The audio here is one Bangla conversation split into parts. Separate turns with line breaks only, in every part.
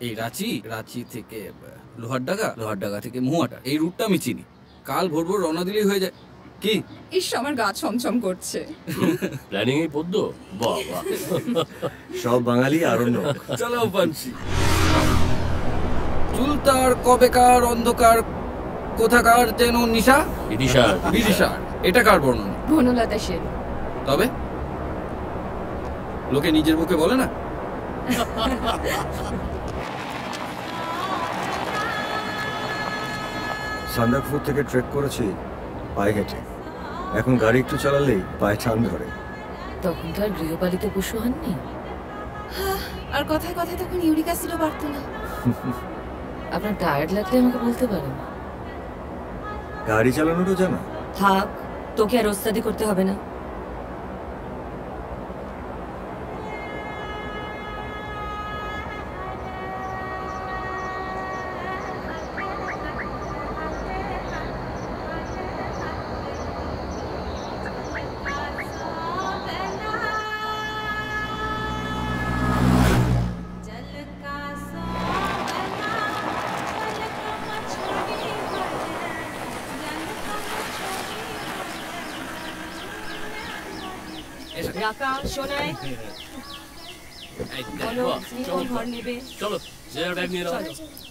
এই রাঁচি, রাঁচি থেকে লোহারডাঙ্গা থেকে মহুয়াটা, এই রুটটা আমি চিনি। কাল ভোর ভোর রওনা দিলেই হয়ে যায়। কি
ইস, আমার গা ছমছম করছে।
প্ল্যানিং এই পদ্ম, বাহ বাহ।
সব বাঙালি আরণ্য।
চলো পানসি। চুলতার কবেকার অন্ধকার কোথাকার যেন নিশা বিদিশা, এটা কার বর্ণনা?
বনলতা সেন।
তবে লোকে নিজের মুখে বলে না।
সান্দাকফু থেকে ট্রেক করেছি পায়ে হেঁটে। এখন গাড়ি একটু চালালেই পায়ে টান ধরে।
তখন তো আর গৃহপালিত পশু হননি।
আর কথায় কথায় তখন ইউরিক অ্যাসিডও বাড়তো না।
আপনার টায়ার্ড লাগলে আমাকে বলতে পারেন।
গাড়ি চালানোটা জানা?
থাক, তোকে আর ওস্তাদি করতে হবে না।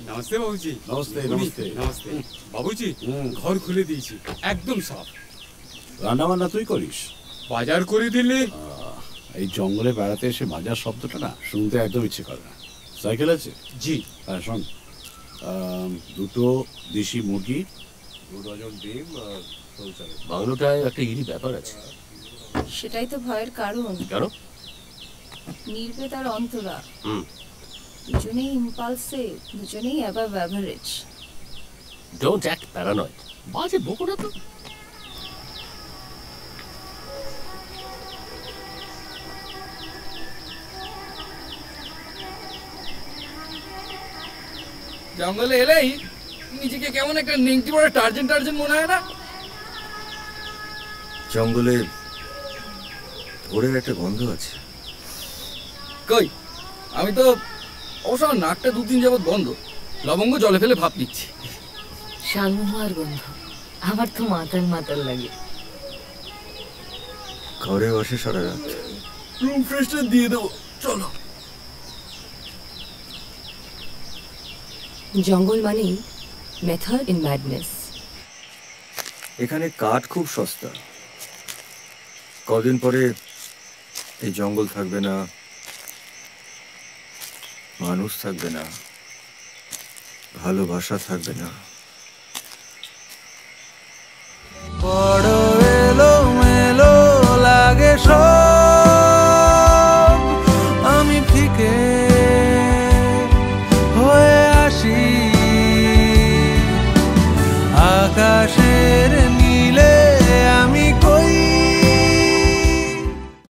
नमस्ते बाबूजी। नमस्ते नमस्ते नमस्ते बाबूजी। घर खुले দিয়েছি একদম সাফ।
রান্না বান্না তুই করিস?
বাজার করে দিলে।
এই জঙ্গলে বেড়াতে এসে বাজার শব্দটা না শুনতে একদম ইচ্ছে করে না। সাইকেল আছে?
জি।
হ্যাঁ শোন, 2টো দেশি মুরগি, 2 ডজন ডিম আর
বাংলোটায় একটা ইরি ব্যাপার আছে।
সেটাই তো ভয়ের কারণ।
কেন?
নির্বেদ আর অন্তরা দুজনেই ইম্পালসিভ, দুজনেই above average.
Don't act paranoid. বাজে বকো না তো।
জঙ্গলে এলেই নিজেকে কেমন একটা নেংটি পড়ে টার্জেন মনে হয় না?
জঙ্গলে ভোরের একটা গন্ধ আছে।
কই, আমি তো অবশ্য আমার নাকটা 2-3 যাবৎ বন্ধ। লবঙ্গ জলে ফেলে ভাপ নিচ্ছি।
শালমহুয়ার গন্ধ আমার তো মাতাল লাগে।
ঘরে বসে সারা রাত।
রুম ফ্রেশনার দিয়ে দেবো, চলো।
জঙ্গল মানেই মেথড ইন ম্যাডনেস।
এখানে কাঠ খুব সস্তা। কদিন পরে এই জঙ্গল থাকবে না, মানুষ থাকবে না, ভালোবাসা থাকবে না।
বড় এলোমেলো লাগে সব, আমি ফিকে হয়ে আসি আকাশে।